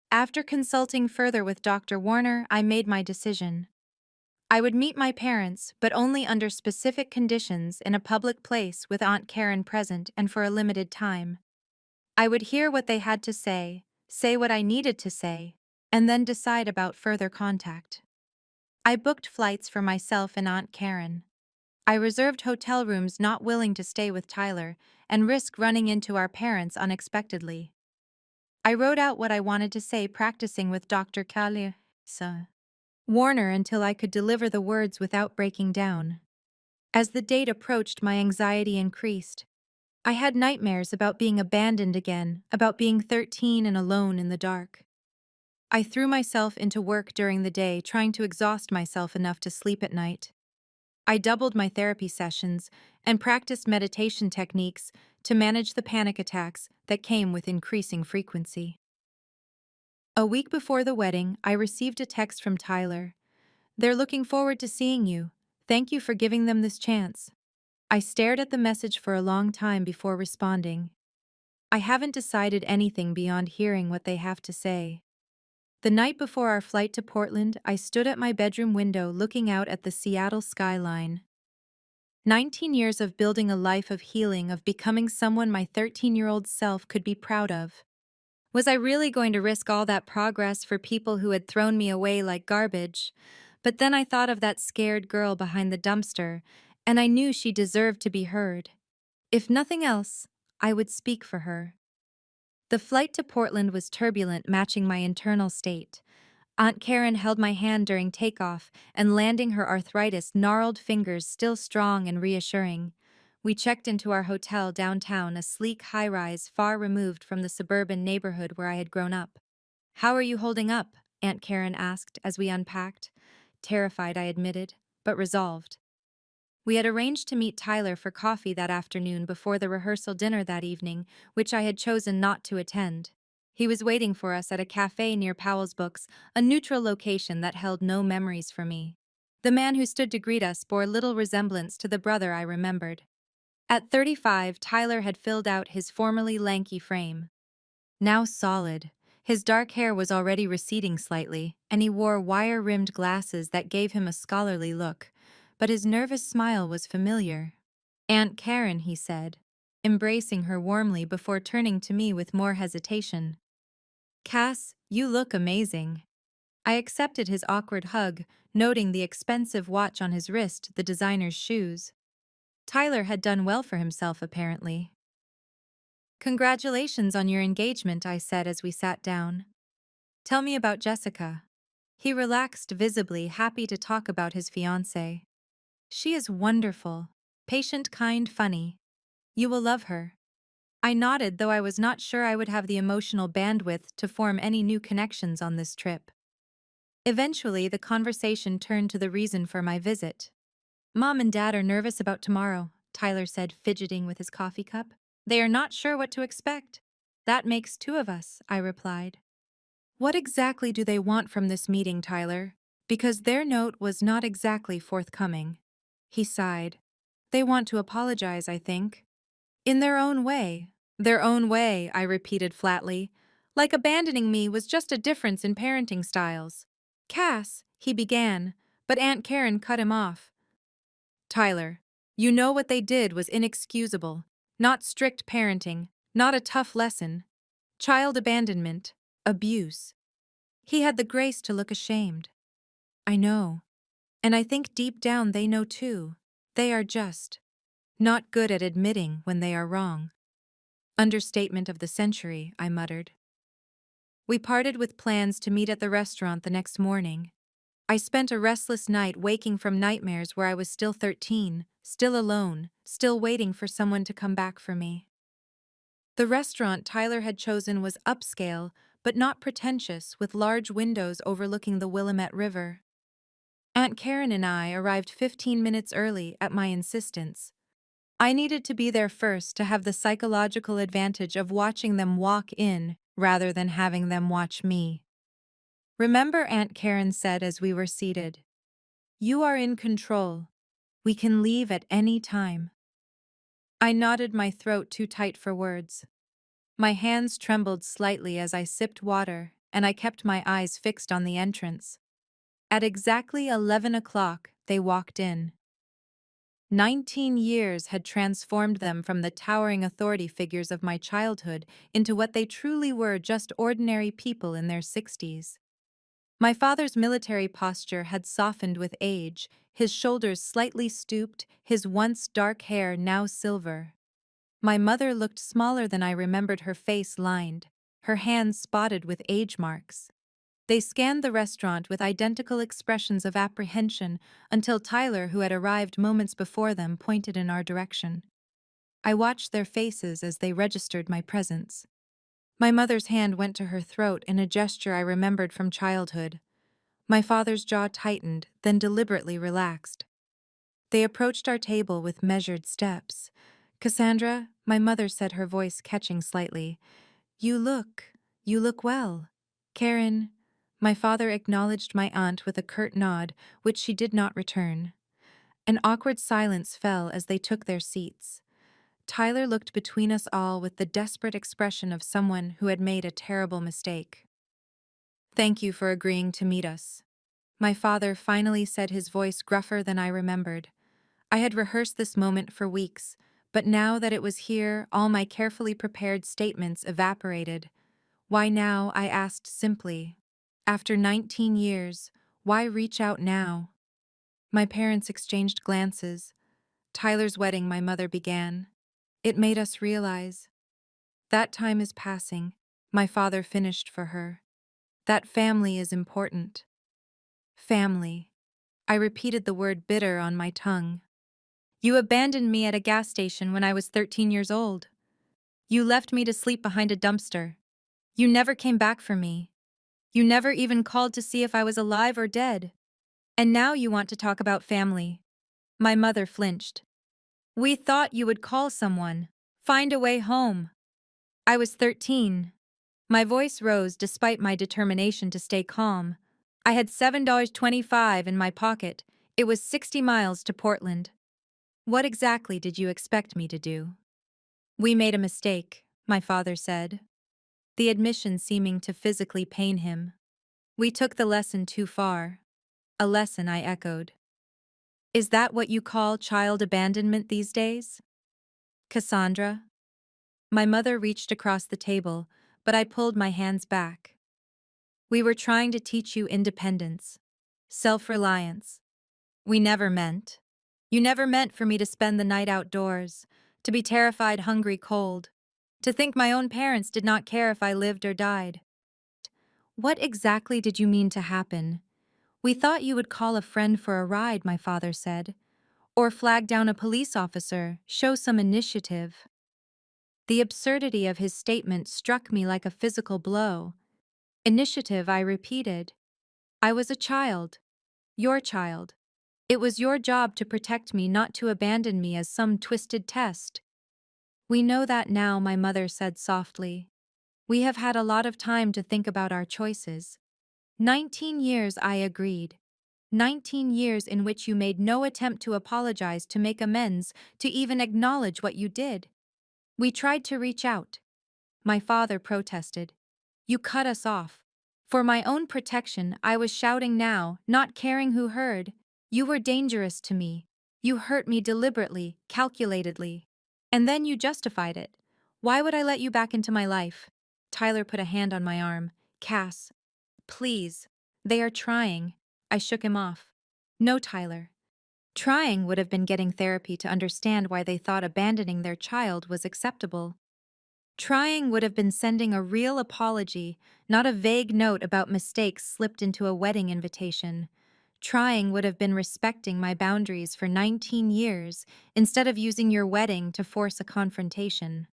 After consulting further with Dr. Warner, I made my decision. I would meet my parents, but only under specific conditions, in a public place with Aunt Karen present and for a limited time. I would hear what they had to say what I needed to say, and then decide about further contact. I booked flights for myself and Aunt Karen. I reserved hotel rooms not willing to stay with Tyler and risk running into our parents unexpectedly. I wrote out what I wanted to say, practicing with Dr. Kalisa Warner until I could deliver the words without breaking down. As the date approached, my anxiety increased. I had nightmares about being abandoned again, about being 13 and alone in the dark. I threw myself into work during the day, trying to exhaust myself enough to sleep at night. I doubled my therapy sessions and practiced meditation techniques to manage the panic attacks that came with increasing frequency. A week before the wedding, I received a text from Tyler. "They're looking forward to seeing you. Thank you for giving them this chance." I stared at the message for a long time before responding. I haven't decided anything beyond hearing what they have to say. The night before our flight to Portland, I stood at my bedroom window looking out at the Seattle skyline. 19 years of building a life of healing, of becoming someone my 13-year-old self could be proud of. Was I really going to risk all that progress for people who had thrown me away like garbage? But then I thought of that scared girl behind the dumpster, and I knew she deserved to be heard. If nothing else, I would speak for her. The flight to Portland was turbulent, matching my internal state. Aunt Karen held my hand during takeoff and landing, her arthritis gnarled fingers still strong and reassuring. We checked into our hotel downtown, a sleek high-rise far removed from the suburban neighborhood where I had grown up. "How are you holding up?" Aunt Karen asked as we unpacked. Terrified, I admitted, but resolved. We had arranged to meet Tyler for coffee that afternoon before the rehearsal dinner that evening, which I had chosen not to attend. He was waiting for us at a cafe near Powell's Books, a neutral location that held no memories for me. The man who stood to greet us bore little resemblance to the brother I remembered. At 35, Tyler had filled out his formerly lanky frame. Now solid, his dark hair was already receding slightly, and he wore wire-rimmed glasses that gave him a scholarly look, but his nervous smile was familiar. "Aunt Karen," he said, embracing her warmly before turning to me with more hesitation. "Cass, you look amazing." I accepted his awkward hug, noting the expensive watch on his wrist, the designer's shoes. Tyler had done well for himself, apparently. "Congratulations on your engagement," I said as we sat down. "Tell me about Jessica." He relaxed, visibly happy to talk about his fiancée. "She is wonderful. Patient, kind, funny. You will love her." I nodded, though I was not sure I would have the emotional bandwidth to form any new connections on this trip. Eventually, the conversation turned to the reason for my visit. "Mom and Dad are nervous about tomorrow," Tyler said, fidgeting with his coffee cup. "They are not sure what to expect." "That makes two of us," I replied. "What exactly do they want from this meeting, Tyler? Because their note was not exactly forthcoming." He sighed. "They want to apologize, I think." "In their own way." "Their own way," I repeated flatly. Like abandoning me was just a difference in parenting styles. "Cass," he began, but Aunt Karen cut him off. "Tyler, you know what they did was inexcusable. Not strict parenting, not a tough lesson. Child abandonment, abuse." He had the grace to look ashamed. "I know. And I think deep down they know too. They are just not good at admitting when they are wrong." "Understatement of the century," I muttered. We parted with plans to meet at the restaurant the next morning. I spent a restless night waking from nightmares where I was still 13, still alone, still waiting for someone to come back for me. The restaurant Tyler had chosen was upscale, but not pretentious, with large windows overlooking the Willamette River. Aunt Karen and I arrived 15 minutes early at my insistence. I needed to be there first to have the psychological advantage of watching them walk in rather than having them watch me. "Remember," Aunt Karen said as we were seated, "you are in control. We can leave at any time." I nodded, my throat too tight for words. My hands trembled slightly as I sipped water, and I kept my eyes fixed on the entrance. At exactly 11 o'clock, they walked in. 19 years had transformed them from the towering authority figures of my childhood into what they truly were, just ordinary people in their 60s. My father's military posture had softened with age, his shoulders slightly stooped, his once dark hair now silver. My mother looked smaller than I remembered, her face lined, her hands spotted with age marks. They scanned the restaurant with identical expressions of apprehension until Tyler, who had arrived moments before them, pointed in our direction. I watched their faces as they registered my presence. My mother's hand went to her throat in a gesture I remembered from childhood. My father's jaw tightened, then deliberately relaxed. They approached our table with measured steps. "Cassandra," my mother said, her voice catching slightly, you look well." "Karen," my father acknowledged my aunt with a curt nod, which she did not return. An awkward silence fell as they took their seats. Tyler looked between us all with the desperate expression of someone who had made a terrible mistake. "Thank you for agreeing to meet us," my father finally said, his voice gruffer than I remembered. I had rehearsed this moment for weeks, but now that it was here, all my carefully prepared statements evaporated. "Why now?" I asked simply. "After 19 years, why reach out now?" My parents exchanged glances. "Tyler's wedding," my mother began. "It made us realize. That time is passing," my father finished for her. "That family is important." Family. I repeated the word, bitter on my tongue. "You abandoned me at a gas station when I was 13 years old. You left me to sleep behind a dumpster. You never came back for me. You never even called to see if I was alive or dead. And now you want to talk about family." My mother flinched. "We thought you would call someone, find a way home." I was 13. My voice rose despite my determination to stay calm. I had $7.25 in my pocket. It was 60 miles to Portland. "What exactly did you expect me to do?" "We made a mistake," my father said, the admission seeming to physically pain him. "We took the lesson too far." "A lesson," I echoed. "Is that what you call child abandonment these days?" "Cassandra." My mother reached across the table, but I pulled my hands back. "We were trying to teach you independence, self-reliance. We never meant. You never meant for me to spend the night outdoors, to be terrified, hungry, cold, to think my own parents did not care if I lived or died." "What exactly did you mean to happen?" "We thought you would call a friend for a ride," my father said, "or flag down a police officer, show some initiative." The absurdity of his statement struck me like a physical blow. "Initiative," I repeated. "I was a child. Your child. It was your job to protect me, not to abandon me as some twisted test." "We know that now," my mother said softly. "We have had a lot of time to think about our choices." 19 years, I agreed. 19 years in which you made no attempt to apologize, to make amends, to even acknowledge what you did. "We tried to reach out," my father protested. "You cut us off. For my own protection, I was shouting now, not caring who heard. You were dangerous to me. You hurt me deliberately, calculatedly. And then you justified it. Why would I let you back into my life?" Tyler put a hand on my arm. "Cass, please. They are trying." I shook him off. "No, Tyler. Trying would have been getting therapy to understand why they thought abandoning their child was acceptable. Trying would have been sending a real apology, not a vague note about mistakes slipped into a wedding invitation. Trying would have been respecting my boundaries for 19 years instead of using your wedding to force a confrontation."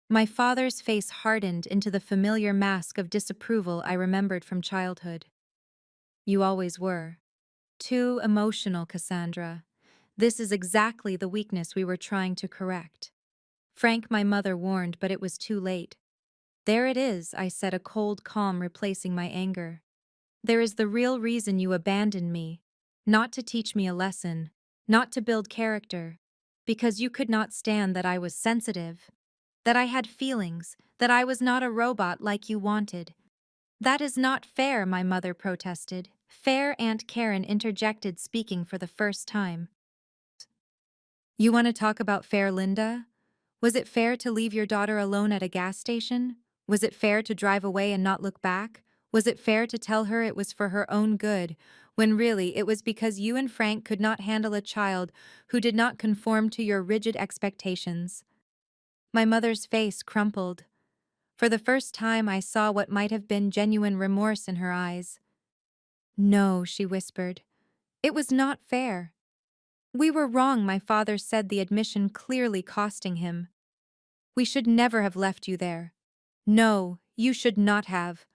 My father's face hardened into the familiar mask of disapproval I remembered from childhood. "You always were. Too emotional, Cassandra. This is exactly the weakness we were trying to correct." Frank, my mother warned, but it was too late. "There it is," I said, a cold calm replacing my anger. "There is the real reason you abandoned me. Not to teach me a lesson, not to build character. Because you could not stand that I was sensitive, that I had feelings, that I was not a robot like you wanted." "That is not fair," my mother protested. Fair, Aunt Karen interjected, speaking for the first time. "You want to talk about fair, Linda? Was it fair to leave your daughter alone at a gas station? Was it fair to drive away and not look back? Was it fair to tell her it was for her own good, when really it was because you and Frank could not handle a child who did not conform to your rigid expectations? My mother's face crumpled. For the first time, I saw what might have been genuine remorse in her eyes. No, she whispered. It was not fair. We were wrong, my father said, the admission clearly costing him. We should never have left you there. No, you should not have.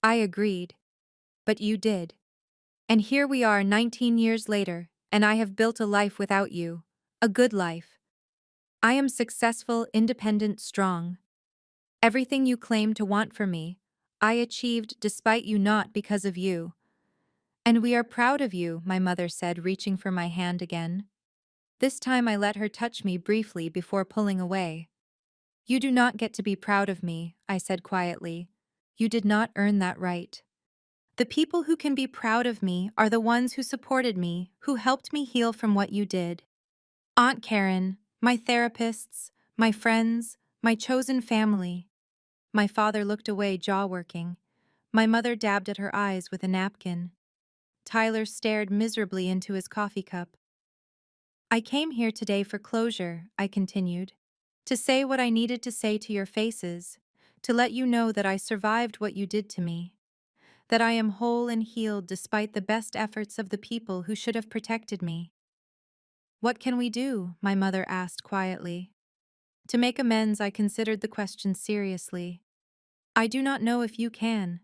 I agreed. But you did. And here we are 19 years later, and I have built a life without you. A good life. I am successful, independent, strong. Everything you claim to want from me, I achieved despite you, not because of you. And we are proud of you, my mother said, reaching for my hand again. This time I let her touch me briefly before pulling away. You do not get to be proud of me, I said quietly. You did not earn that right. The people who can be proud of me are the ones who supported me, who helped me heal from what you did. Aunt Karen, my therapists, my friends, my chosen family. My father looked away, jaw working. My mother dabbed at her eyes with a napkin. Tyler stared miserably into his coffee cup. I came here today for closure, I continued. To say what I needed to say to your faces, to let you know that I survived what you did to me, that I am whole and healed despite the best efforts of the people who should have protected me. What can we do? My mother asked quietly. To make amends, I considered the question seriously. I do not know if you can.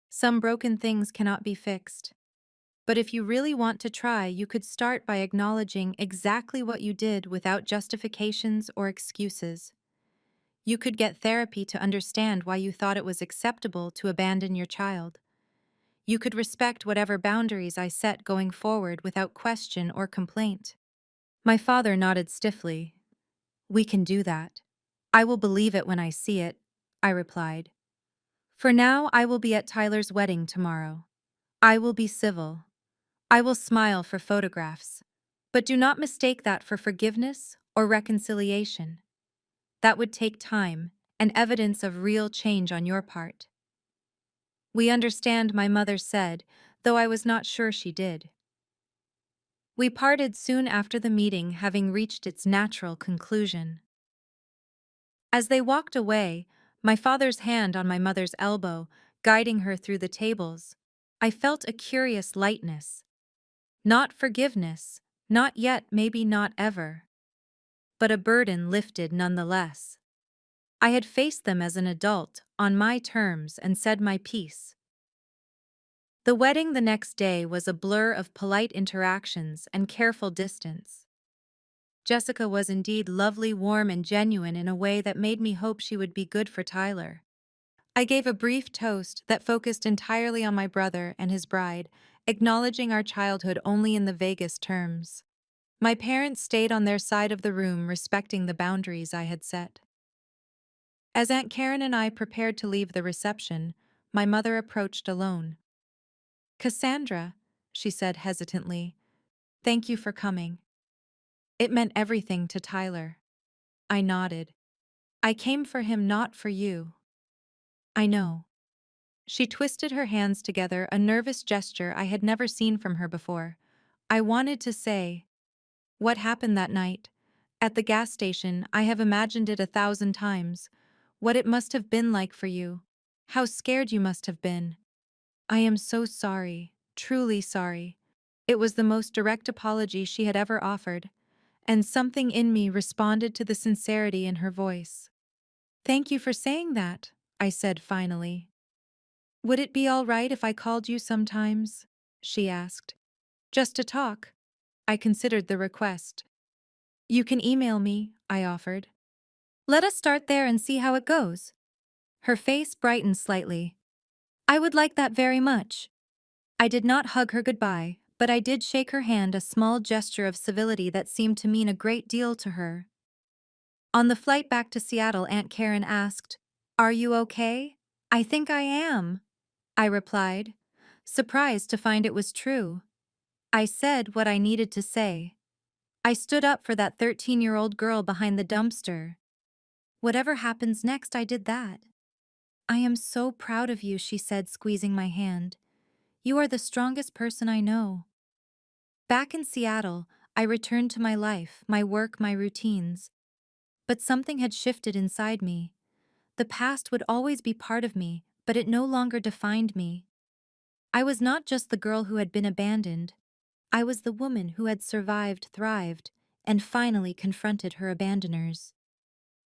Some broken things cannot be fixed. But if you really want to try, you could start by acknowledging exactly what you did without justifications or excuses. You could get therapy to understand why you thought it was acceptable to abandon your child. You could respect whatever boundaries I set going forward without question or complaint. My father nodded stiffly. We can do that. I will believe it when I see it, I replied. For now, I will be at Tyler's wedding tomorrow. I will be civil. I will smile for photographs. But do not mistake that for forgiveness or reconciliation. That would take time and evidence of real change on your part. We understand, my mother said, though I was not sure she did. We parted soon after the meeting, having reached its natural conclusion. As they walked away, my father's hand on my mother's elbow, guiding her through the tables, I felt a curious lightness. Not forgiveness, not yet, maybe not ever. But a burden lifted nonetheless. I had faced them as an adult, on my terms, and said my piece. The wedding the next day was a blur of polite interactions and careful distance. Jessica was indeed lovely, warm, and genuine in a way that made me hope she would be good for Tyler. I gave a brief toast that focused entirely on my brother and his bride, acknowledging our childhood only in the vaguest terms. My parents stayed on their side of the room, respecting the boundaries I had set. As Aunt Karen and I prepared to leave the reception, my mother approached alone. Cassandra, she said hesitantly, thank you for coming. It meant everything to Tyler. I nodded. I came for him, not for you. I know. She twisted her hands together, a nervous gesture I had never seen from her before. I wanted to say, what happened that night? At the gas station, I have imagined it 1,000 times. What it must have been like for you. How scared you must have been. I am so sorry, truly sorry. It was the most direct apology she had ever offered, and something in me responded to the sincerity in her voice. Thank you for saying that, I said finally. Would it be all right if I called you sometimes? She asked. Just to talk. I considered the request. You can email me, I offered. Let us start there and see how it goes. Her face brightened slightly. I would like that very much. I did not hug her goodbye, but I did shake her hand, a small gesture of civility that seemed to mean a great deal to her. On the flight back to Seattle, Aunt Karen asked, Are you okay? I think I am, I replied, surprised to find it was true. I said what I needed to say. I stood up for that 13-year-old girl behind the dumpster. Whatever happens next, I did that. I am so proud of you, she said, squeezing my hand. You are the strongest person I know. Back in Seattle, I returned to my life, my work, my routines. But something had shifted inside me. The past would always be part of me, but it no longer defined me. I was not just the girl who had been abandoned. I was the woman who had survived, thrived, and finally confronted her abandoners.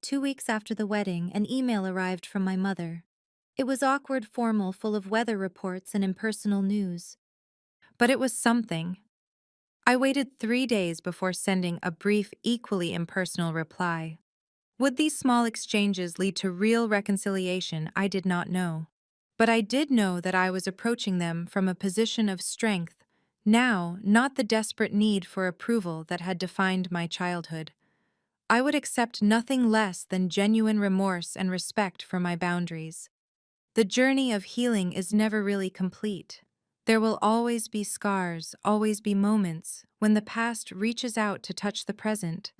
2 weeks after the wedding, an email arrived from my mother. It was awkward, formal, full of weather reports and impersonal news. But it was something. I waited 3 days before sending a brief, equally impersonal reply. Would these small exchanges lead to real reconciliation? I did not know. But I did know that I was approaching them from a position of strength, now not the desperate need for approval that had defined my childhood. I would accept nothing less than genuine remorse and respect for my boundaries. The journey of healing is never really complete. There will always be scars, always be moments when the past reaches out to touch the present.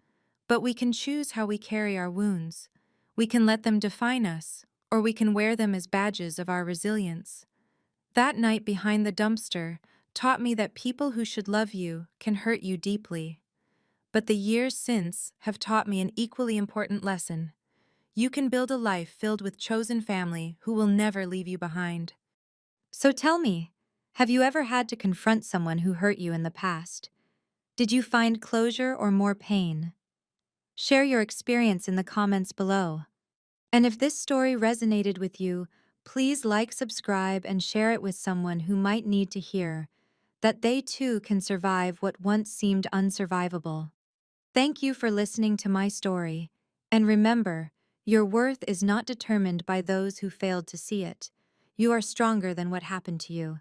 But we can choose how we carry our wounds. We can let them define us, or we can wear them as badges of our resilience. That night behind the dumpster taught me that people who should love you can hurt you deeply. But the years since have taught me an equally important lesson. You can build a life filled with chosen family who will never leave you behind. So tell me, have you ever had to confront someone who hurt you in the past? Did you find closure or more pain? Share your experience in the comments below. And if this story resonated with you, please like, subscribe, and share it with someone who might need to hear that they too can survive what once seemed unsurvivable. Thank you for listening to my story. And remember, your worth is not determined by those who failed to see it. You are stronger than what happened to you.